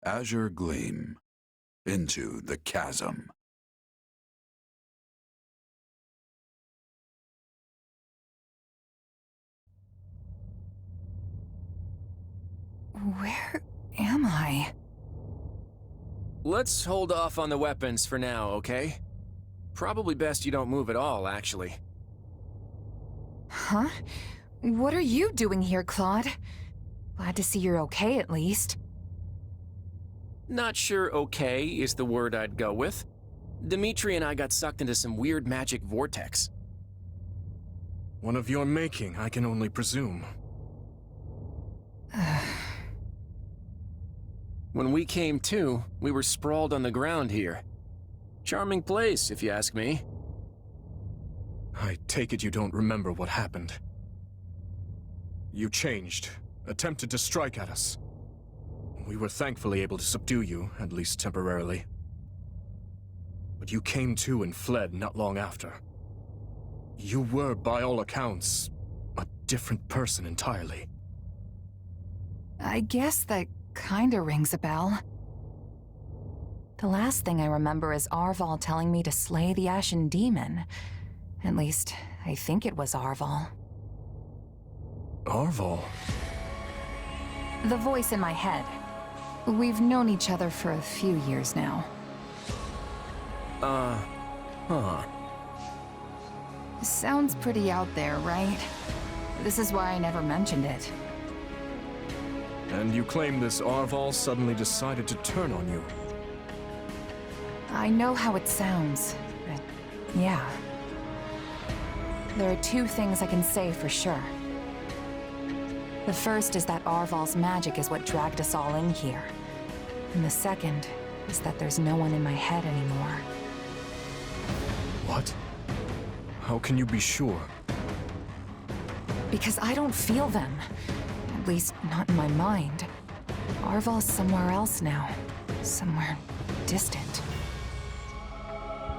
Azure Gleam. Into the Chasm. Where am I? Let's hold off on the weapons for now, okay? Probably best you don't move at all, actually. Huh? What are you doing here, Claude? Glad to see you're okay, at least. Not sure okay is the word I'd go with. Dimitri and I got sucked into some weird magic vortex. One of your making, I can only presume. When we came to, we were sprawled on the ground here. Charming place, if you ask me. I take it you don't remember what happened. You changed, attempted to strike at us. We were thankfully able to subdue you, at least temporarily. But you came to and fled not long after. You were, by all accounts, a different person entirely. I guess that kinda rings a bell. The last thing I remember is Arval telling me to slay the Ashen Demon. At least, I think it was Arval. Arval? The voice in my head. We've known each other for a few years now. Huh. Sounds pretty out there, right? This is why I never mentioned it. And you claim this Arval suddenly decided to turn on you. I know how it sounds, but yeah. There are two things I can say for sure. The first is that Arval's magic is what dragged us all in here. And the second is that there's no one in my head anymore. What? How can you be sure? Because I don't feel them. At least, not in my mind. Arval's somewhere else now. Somewhere distant.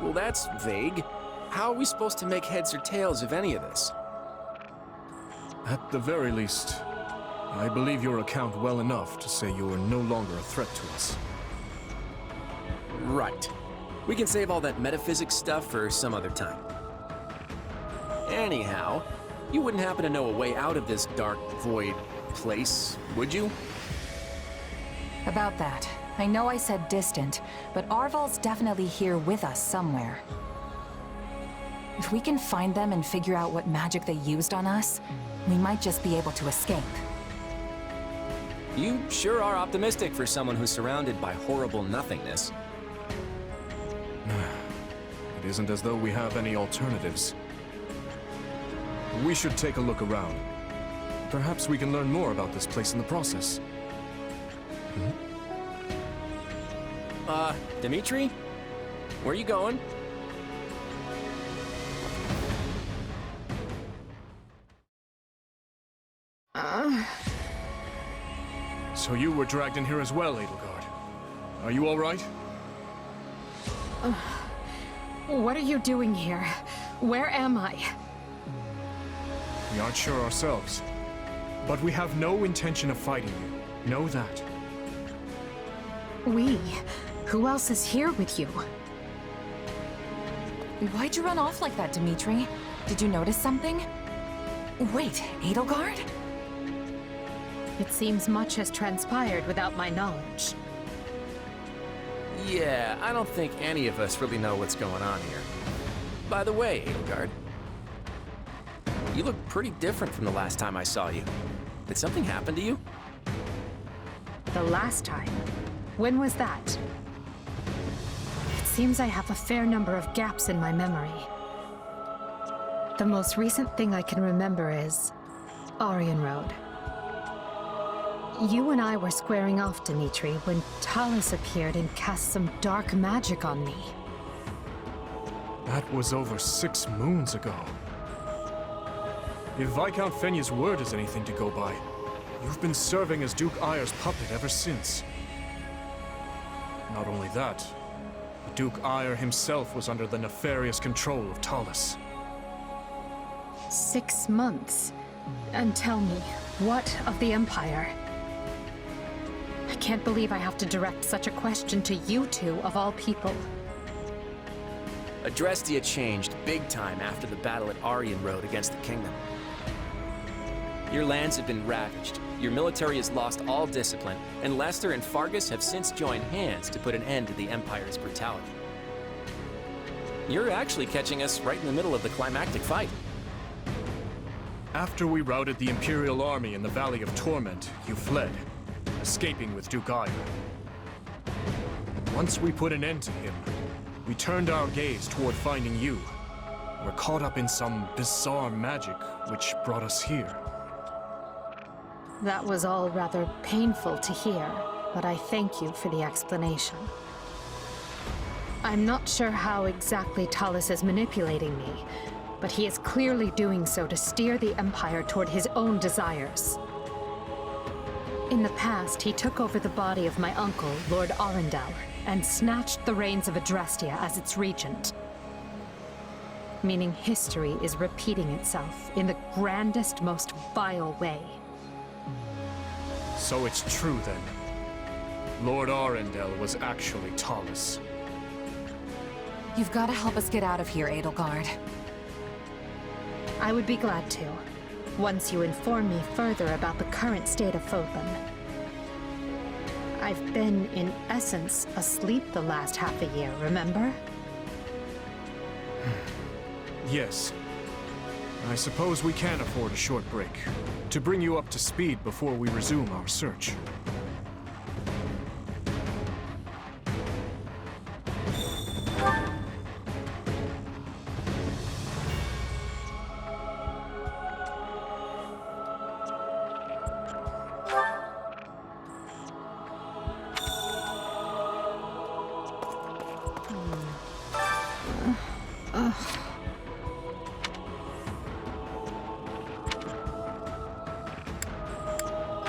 Well, that's vague. How are we supposed to make heads or tails of any of this? At the very least, I believe your account well enough to say you are no longer a threat to us. Right. We can save all that metaphysics stuff for some other time. Anyhow, you wouldn't happen to know a way out of this dark, void place, would you? About that, I know I said distant, but Arval's definitely here with us somewhere. If we can find them and figure out what magic they used on us, we might just be able to escape. You sure are optimistic for someone who's surrounded by horrible nothingness. It isn't as though we have any alternatives. We should take a look around. Perhaps we can learn more about this place in the process. Dimitri? Where are you going? So you were dragged in here as well, Edelgard. Are you all right? What are you doing here? Where am I? We aren't sure ourselves. But we have no intention of fighting you. Know that. We? Who else is here with you? Why'd you run off like that, Dimitri? Did you notice something? Wait, Edelgard? It seems much has transpired without my knowledge. Yeah, I don't think any of us really know what's going on here. By the way, Edelgard, you look pretty different from the last time I saw you. Did something happen to you? The last time? When was that? It seems I have a fair number of gaps in my memory. The most recent thing I can remember is Aryan Road. You and I were squaring off, Dimitri, when Talus appeared and cast some dark magic on me. That was over 6 moons ago. If Viscount Fenya's word is anything to go by, you've been serving as Duke Ayer's puppet ever since. Not only that, Duke Ayer himself was under the nefarious control of Talus. 6 months? And tell me, what of the Empire? can't believe I have to direct such a question to you two, of all people. Adrestia changed big time after the battle at Aryan Road against the Kingdom. Your lands have been ravaged, your military has lost all discipline, and Lester and Fargus have since joined hands to put an end to the Empire's brutality. You're actually catching us right in the middle of the climactic fight. After we routed the Imperial army in the Valley of Torment, you fled, escaping with Duke Aya. Once we put an end to him, we turned our gaze toward finding you. We're caught up in some bizarre magic which brought us here. That was all rather painful to hear, but I thank you for the explanation. I'm not sure how exactly Talus is manipulating me, but he is clearly doing so to steer the Empire toward his own desires. In the past, he took over the body of my uncle, Lord Arundel, and snatched the reins of Adrestia as its regent. Meaning history is repeating itself in the grandest, most vile way. So it's true then. Lord Arundel was actually Talus. You've got to help us get out of here, Edelgard. I would be glad to, once you inform me further about the current state of Fodlan. I've been, in essence, asleep the last half a year, remember? Yes. I suppose we can afford a short break, to bring you up to speed before we resume our search.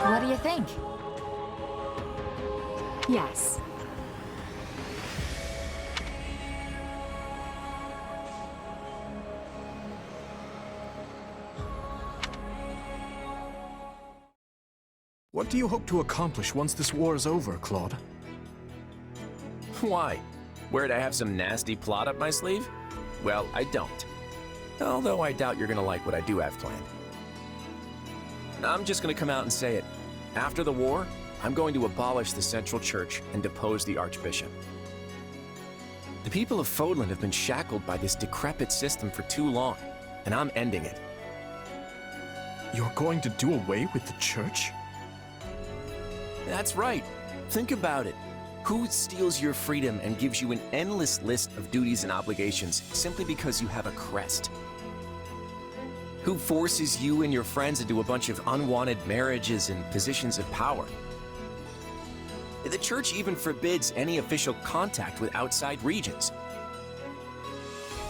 What do you think? Yes. What do you hope to accomplish once this war is over, Claude? Why? Worried I have some nasty plot up my sleeve? Well, I don't. Although I doubt you're gonna like what I do have planned. I'm just gonna come out and say it. After the war, I'm going to abolish the Central Church and depose the Archbishop. The people of Fodlan have been shackled by this decrepit system for too long, and I'm ending it. You're going to do away with the Church? That's right. Think about it. Who steals your freedom and gives you an endless list of duties and obligations simply because you have a crest? Who forces you and your friends into a bunch of unwanted marriages and positions of power? The Church even forbids any official contact with outside regions.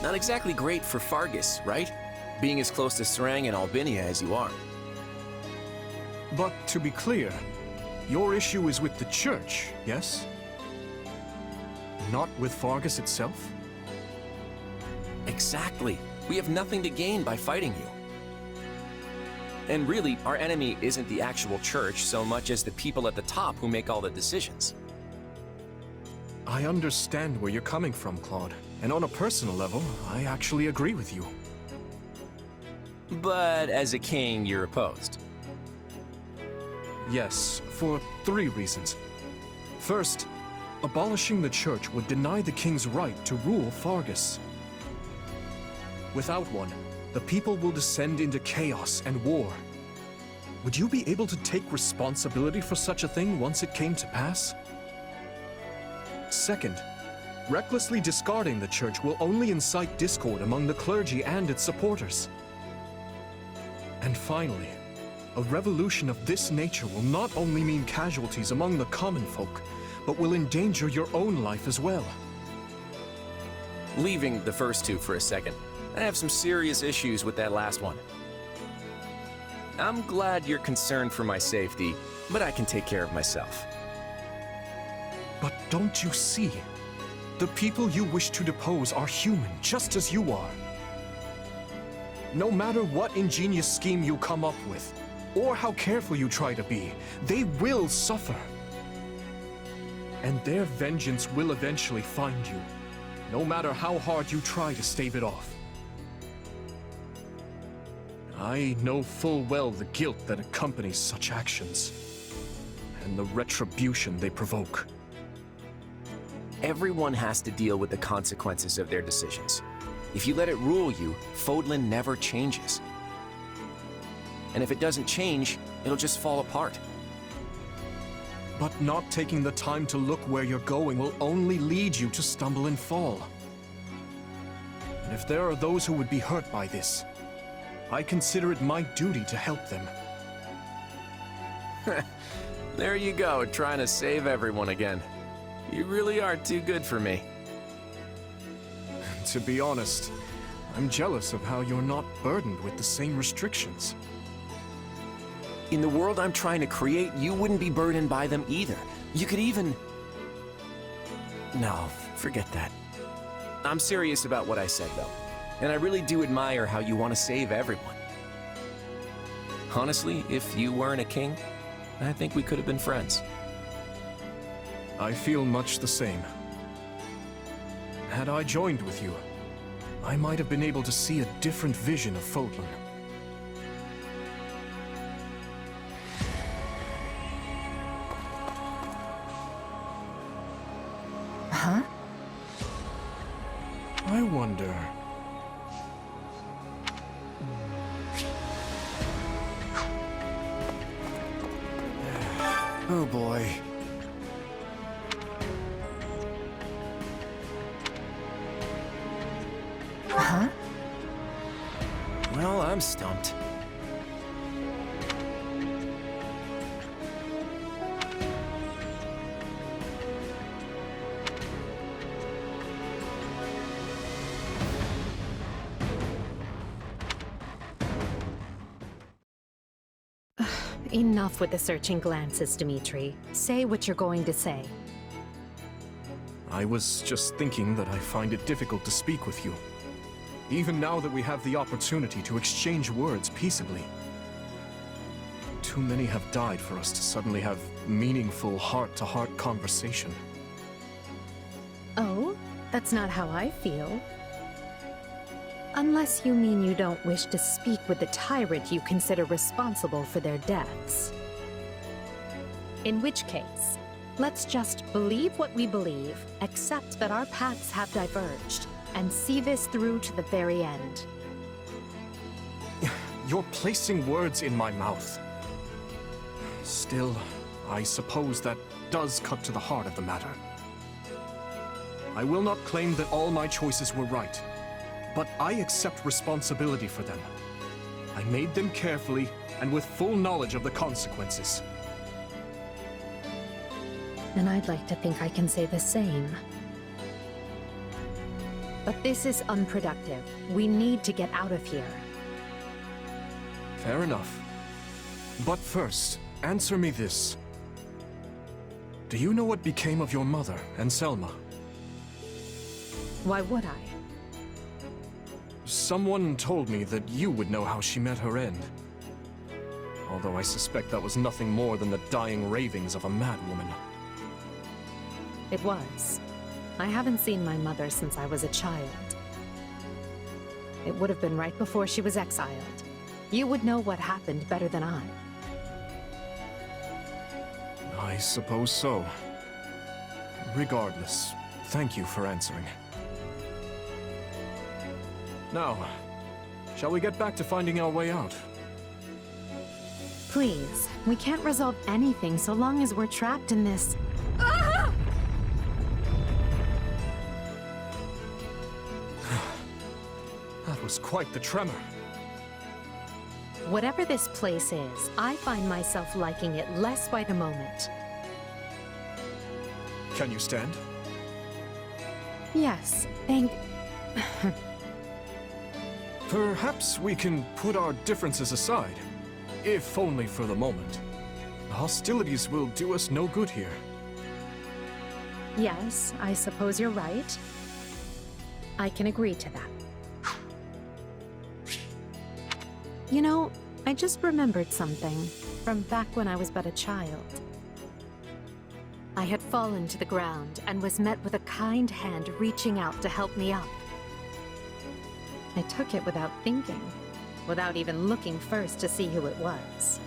Not exactly great for Fargus, right? Being as close to Serang and Albinia as you are. But to be clear, your issue is with the Church, yes? Not with Fargus itself? Exactly. We have nothing to gain by fighting you. And really, our enemy isn't the actual Church so much as the people at the top who make all the decisions. I understand where you're coming from, Claude. And on a personal level, I actually agree with you. But as a king, you're opposed. Yes, for 3 reasons. First, abolishing the Church would deny the king's right to rule Fargus. Without one, the people will descend into chaos and war. Would you be able to take responsibility for such a thing once it came to pass? Second, recklessly discarding the Church will only incite discord among the clergy and its supporters. And finally, a revolution of this nature will not only mean casualties among the common folk, but will endanger your own life as well. Leaving the first two for a second, I have some serious issues with that last one. I'm glad you're concerned for my safety, but I can take care of myself. But don't you see? The people you wish to depose are human, just as you are. No matter what ingenious scheme you come up with, or how careful you try to be, they will suffer. And their vengeance will eventually find you, no matter how hard you try to stave it off. I know full well the guilt that accompanies such actions, and the retribution they provoke. Everyone has to deal with the consequences of their decisions. If you let it rule you, Fodlan never changes. And if it doesn't change, it'll just fall apart. But not taking the time to look where you're going will only lead you to stumble and fall. And if there are those who would be hurt by this, I consider it my duty to help them. There you go, trying to save everyone again. You really are too good for me. To be honest, I'm jealous of how you're not burdened with the same restrictions. In the world I'm trying to create, you wouldn't be burdened by them either. You could even... No, forget that. I'm serious about what I said, though. And I really do admire how you want to save everyone. Honestly, if you weren't a king, I think we could have been friends. I feel much the same. Had I joined with you, I might have been able to see a different vision of Fodlan. Huh? I wonder... Oh boy. Huh? Well, I'm stumped. Enough with the searching glances, Dimitri. Say what you're going to say. I was just thinking that I find it difficult to speak with you. Even now that we have the opportunity to exchange words peaceably. Too many have died for us to suddenly have meaningful heart-to-heart conversation. Oh, that's not how I feel. Unless you mean you don't wish to speak with the tyrant you consider responsible for their deaths. In which case, let's just believe what we believe, accept that our paths have diverged, and see this through to the very end. You're placing words in my mouth. Still, I suppose that does cut to the heart of the matter. I will not claim that all my choices were right, but I accept responsibility for them. I made them carefully and with full knowledge of the consequences. And I'd like to think I can say the same. But this is unproductive. We need to get out of here. Fair enough. But first, answer me this. Do you know what became of your mother and Selma? Why would I? Someone told me that you would know how she met her end. Although I suspect that was nothing more than the dying ravings of a madwoman. It was. I haven't seen my mother since I was a child. It would have been right before she was exiled. You would know what happened better than I. I suppose so. Regardless, thank you for answering. Now, shall we get back to finding our way out? Please, we can't resolve anything so long as we're trapped in this... Ah! That was quite the tremor. Whatever this place is, I find myself liking it less by the moment. Can you stand? Yes, thank... Perhaps we can put our differences aside, if only for the moment. Hostilities will do us no good here. Yes, I suppose you're right. I can agree to that. You know, I just remembered something from back when I was but a child. I had fallen to the ground and was met with a kind hand reaching out to help me up. I took it without thinking, without even looking first to see who it was.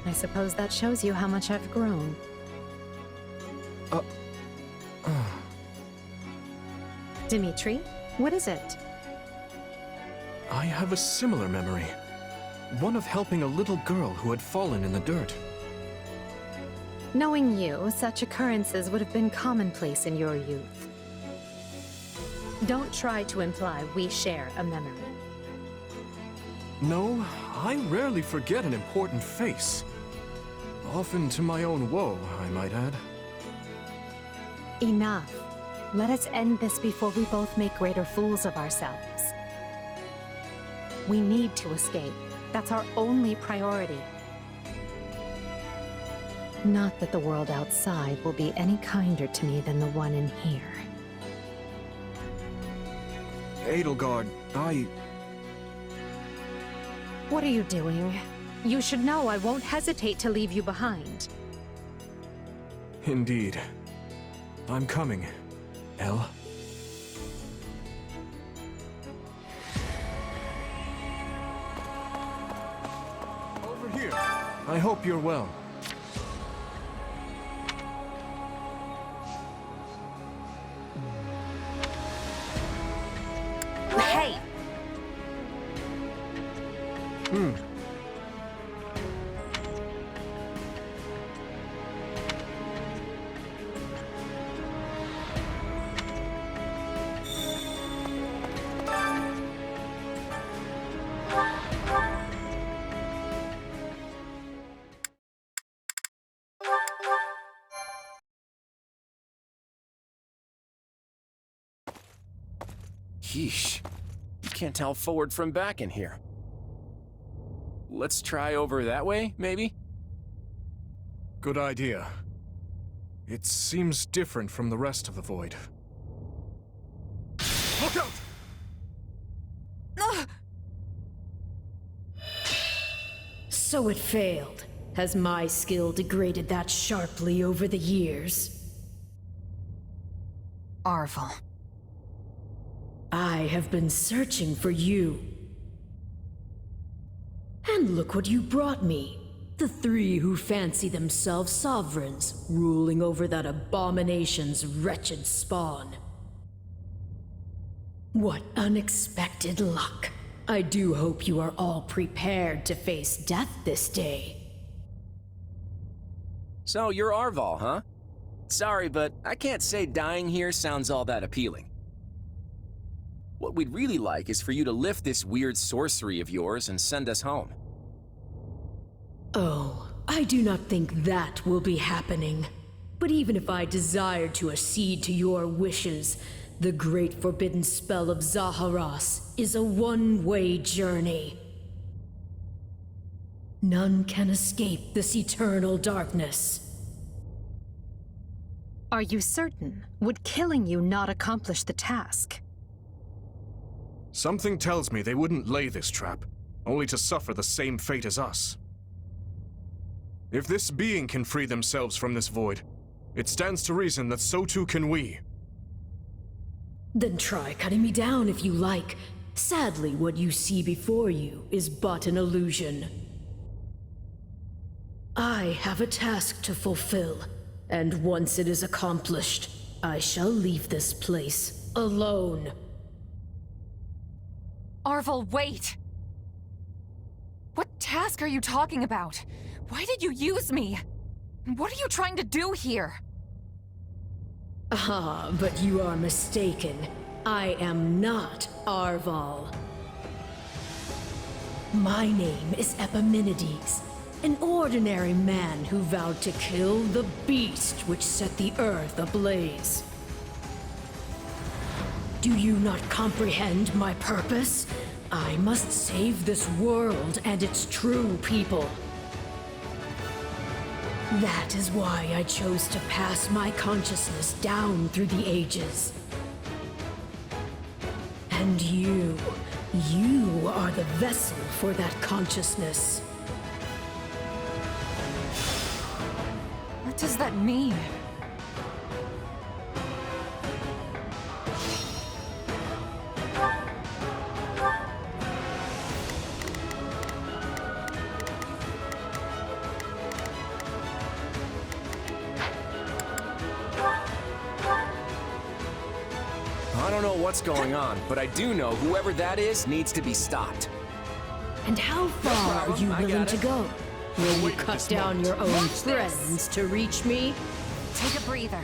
I suppose that shows you how much I've grown. Dimitri, what is it? I have a similar memory. One of helping a little girl who had fallen in the dirt. Knowing you, such occurrences would have been commonplace in your youth. Don't try to imply we share a memory. No, I rarely forget an important face. Often to my own woe, I might add. Enough. Let us end this before we both make greater fools of ourselves. We need to escape. That's our only priority. Not that the world outside will be any kinder to me than the one in here. Edelgard, What are you doing? You should know I won't hesitate to leave you behind. Indeed. I'm coming, El. Over here. I hope you're well. Hey! Yeesh. You can't tell forward from back in here. Let's try over that way, maybe? Good idea. It seems different from the rest of the void. Look out! So it failed. Has my skill degraded that sharply over the years? Arval. I have been searching for you. And look what you brought me. The three who fancy themselves sovereigns, ruling over that abomination's wretched spawn. What unexpected luck. I do hope you are all prepared to face death this day. So you're Arval, huh? Sorry, but I can't say dying here sounds all that appealing. What we'd really like is for you to lift this weird sorcery of yours and send us home. Oh, I do not think that will be happening. But even if I desired to accede to your wishes, the great forbidden spell of Zaharas is a one-way journey. None can escape this eternal darkness. Are you certain? Would killing you not accomplish the task? Something tells me they wouldn't lay this trap, only to suffer the same fate as us. If this being can free themselves from this void, it stands to reason that so too can we. Then try cutting me down if you like. Sadly, what you see before you is but an illusion. I have a task to fulfill, and once it is accomplished, I shall leave this place alone. Arval, wait! What task are you talking about? Why did you use me? What are you trying to do here? Ah, but you are mistaken. I am not Arval. My name is Epimenides, an ordinary man who vowed to kill the beast which set the earth ablaze. Do you not comprehend my purpose? I must save this world and its true people. That is why I chose to pass my consciousness down through the ages. And you are the vessel for that consciousness. What does that mean? don't know what's going on, but I do know whoever that is needs to be stopped. And how far are you willing to go? Will you cut down your own friends to reach me? Take a breather.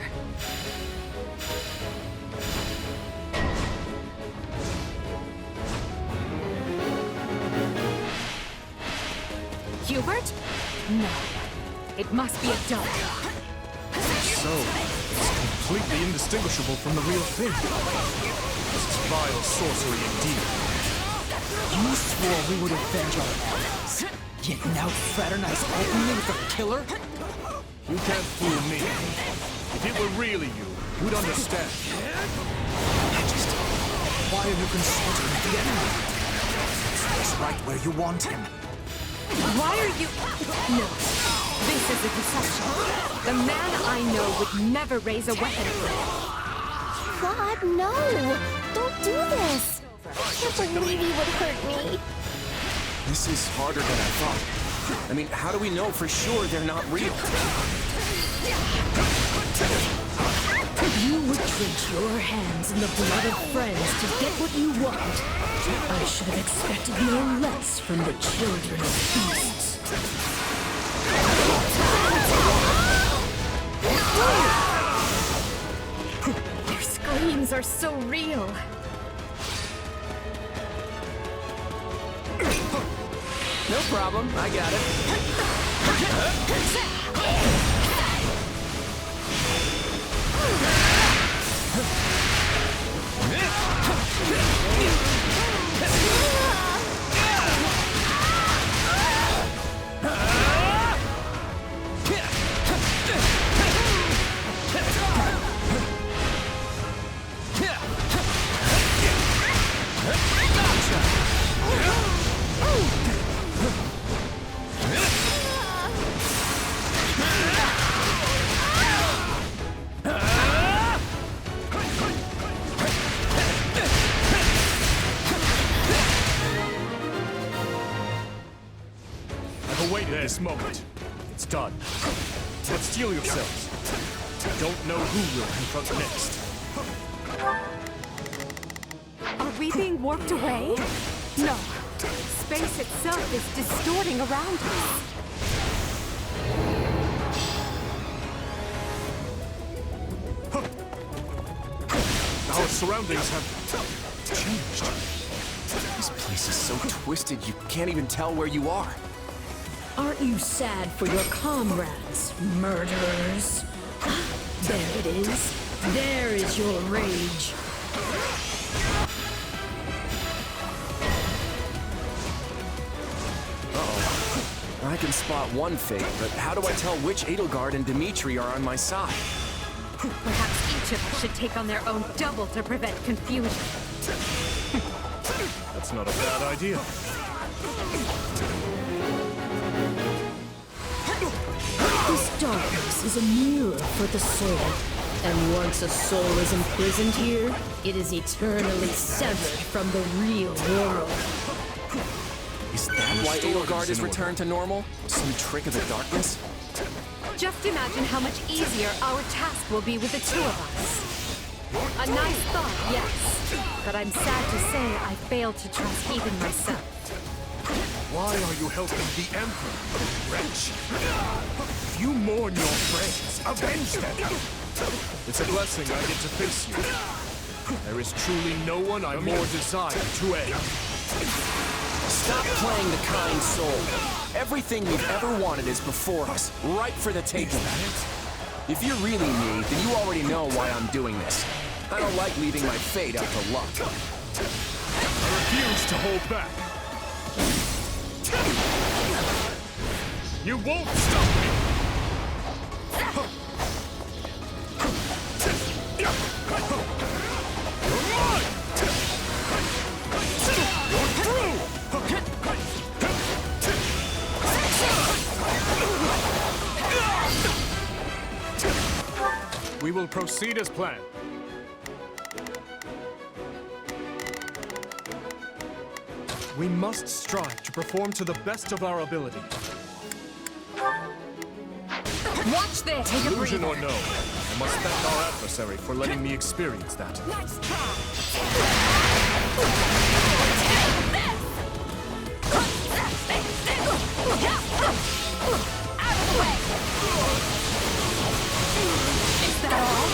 Hubert? No. It must be a double. So, it's completely indistinguishable from the real thing. This is vile sorcery indeed. You swore we would avenge our enemies, yet now fraternize openly with a killer? You can't fool me. If it were really you, you'd understand. Majesty, why are you consulting the enemy? He's right where you want him. Why are you... No. This is a deception. The man I know would never raise a weapon. God, no! Don't do this! I can't believe you would hurt me. This is harder than I thought. I mean, how do we know for sure they're not real? You would drench your hands in the blood of friends to get what you want. I should have expected no less from the children of beasts. Their screams are so real. No problem, I got it. This moment. It's done. But steel yourselves. I don't know who will confront next. Are we being warped away? No. Space itself is distorting around us. Our surroundings have changed. This place is so twisted you can't even tell where you are. Aren't you sad for your comrades, murderers? There it is. There is your rage. Uh-oh. I can spot one fake, but how do I tell which Edelgard and Dimitri are on my side? Perhaps each of us should take on their own double to prevent confusion. That's not a bad idea. This darkness is a mirror for the soul, and once a soul is imprisoned here, it is eternally severed from the real world. Is that why Edelgard has returned to normal? Some trick of the darkness? Just imagine how much easier our task will be with the two of us. A nice thought, yes. But I'm sad to say I failed to trust even myself. Why are you helping the Emperor, wretch? If you mourn your friends, avenge them! It's a blessing I get to face you. There is truly no one I more desire to aid. Stop playing the kind soul. Everything we've ever wanted is before us, right for the taking. If you're really me, then you already know why I'm doing this. I don't like leaving my fate up to luck. I refuse to hold back. You won't stop me! We will proceed as planned. We must strive to perform to the best of our ability. Watch this! Take a Illusion breather. or no, a must thank our adversary for letting me experience that. Let's try. Is that all?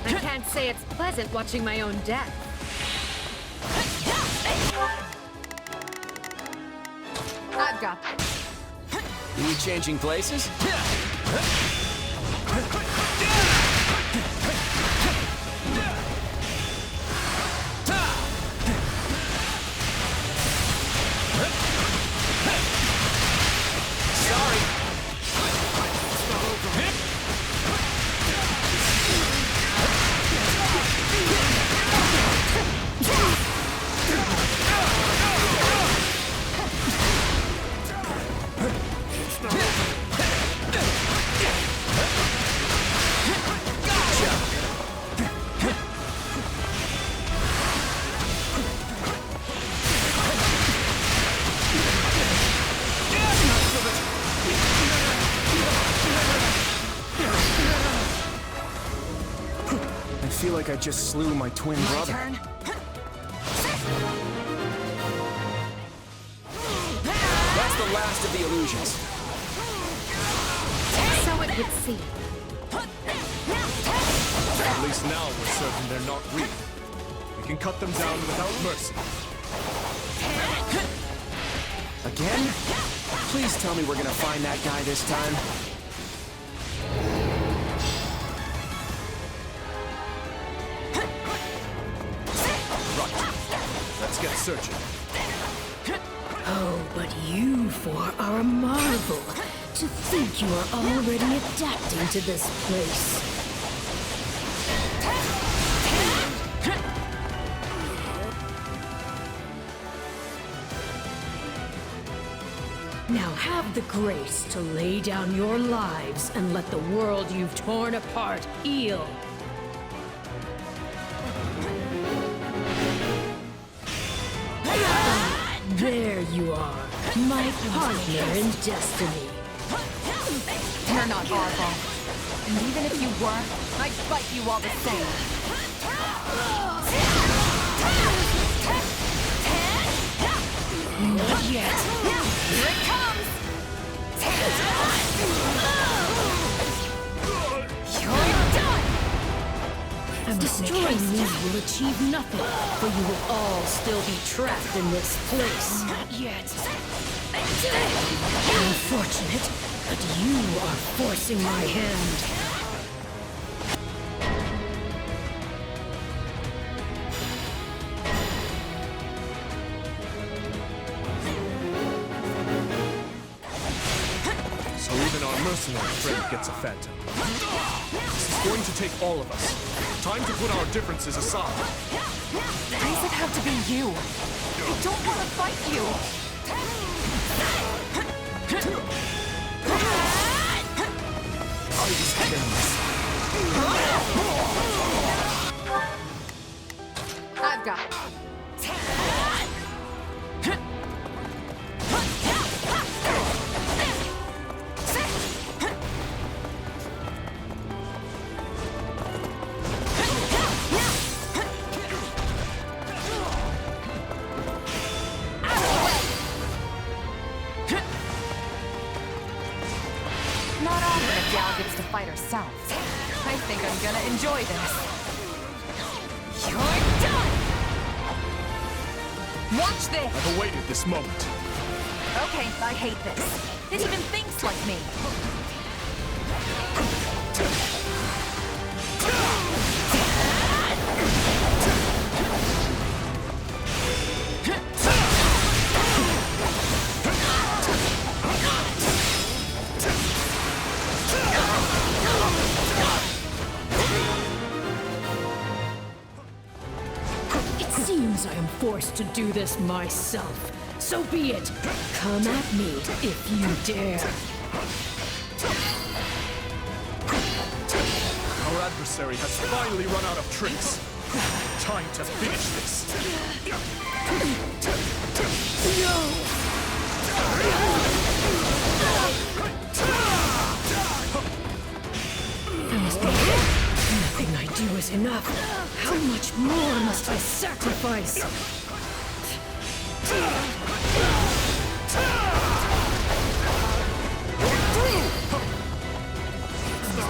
I can't say it's pleasant watching my own death. I've got this. Are you changing places? I feel like I just slew my twin brother. Turn. That's the last of the illusions. So it would seem. At least now we're certain they're not real. We can cut them down without mercy. Again? Please tell me we're gonna find that guy this time. Let's get searching. Oh, but you four are a marvel. To think you are already adapting to this place. Now have the grace to lay down your lives and let the world you've torn apart heal. There you are, my partner in destiny. You're not Arval. And even if you were, I'd fight you all the same. Not yet. Here it comes! You're done! Destroying me will achieve nothing, for you will all still be trapped in this place. Not yet. Unfortunate, but you are forcing my hand. So even our mercenary friend gets a phantom. This is going to take all of us. Time to put our differences aside. Why does it have to be you? I don't want to fight you! I was careless. I've got it. Not often a gal gets to fight herself. I think I'm gonna enjoy this. You're done! Watch this! I've awaited this moment. Okay, I hate this. It even thinks like me. It seems I am forced to do this myself. So be it. Come at me if you dare. adversary has finally run out of tricks. Time to finish this. Nothing I do is enough. How much more must I sacrifice?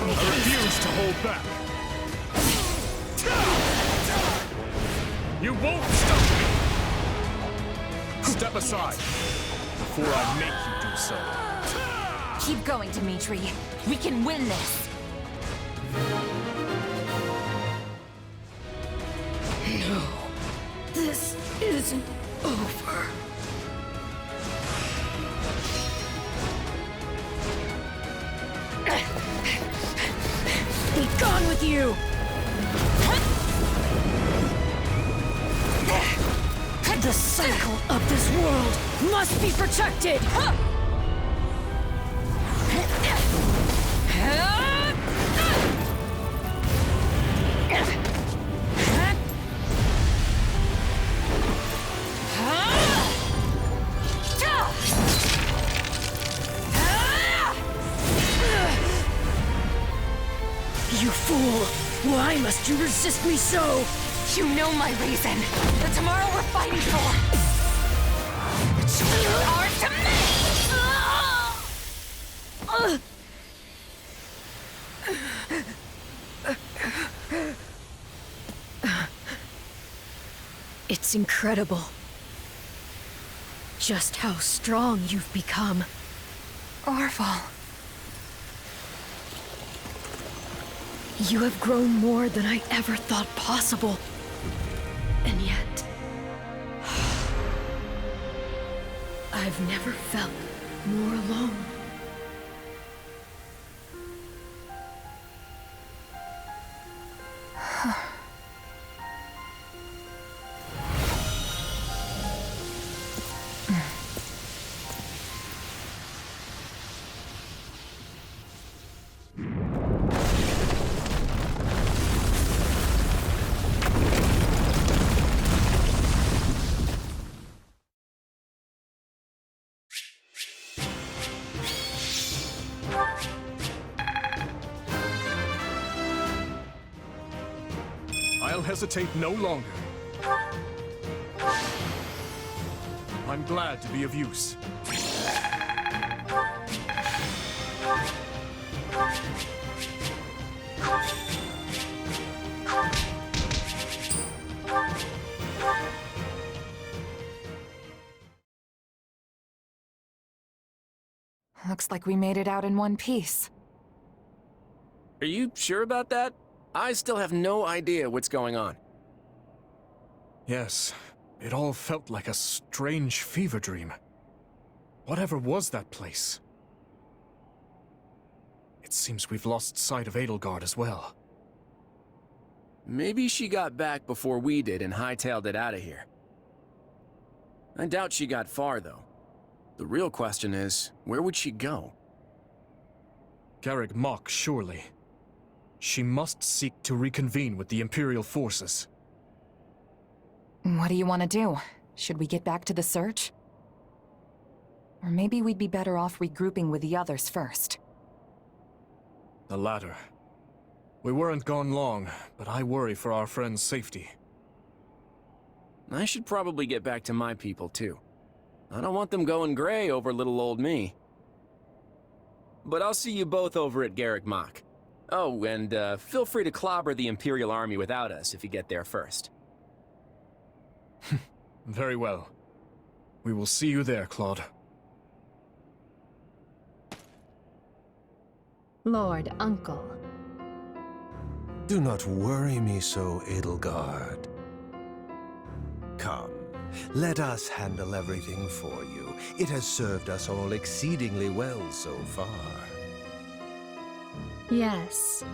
I refuse to hold back. You won't stop me! Step aside before I make you do so. Keep going, Dimitri. We can win this. No, this isn't over. Be gone with you! The cycle of this world must be protected! You fool! Why must you resist me so? You know my reason. The tomorrow we're fighting for. It's ours to make! It's incredible. Just how strong you've become. Arval. You have grown more than I ever thought possible. And yet... I've never felt more alone. I'll hesitate no longer. I'm glad to be of use. Looks like we made it out in one piece. Are you sure about that? I still have no idea what's going on. Yes, it all felt like a strange fever dream. Whatever was that place? It seems we've lost sight of Edelgard as well. Maybe she got back before we did and hightailed it out of here. I doubt she got far, though. The real question is, where would she go? Garrick Mach, surely. She must seek to reconvene with the Imperial forces. What do you want to do? Should we get back to the search? Or maybe we'd be better off regrouping with the others first. The latter. We weren't gone long, but I worry for our friend's safety. I should probably get back to my people, too. I don't want them going gray over little old me. But I'll see you both over at Garrick Mach. Oh, and feel free to clobber the Imperial Army without us if you get there first. Very well. We will see you there, Claude. Lord Uncle. Do not worry me so, Edelgard. Come, let us handle everything for you. It has served us all exceedingly well so far. Yes,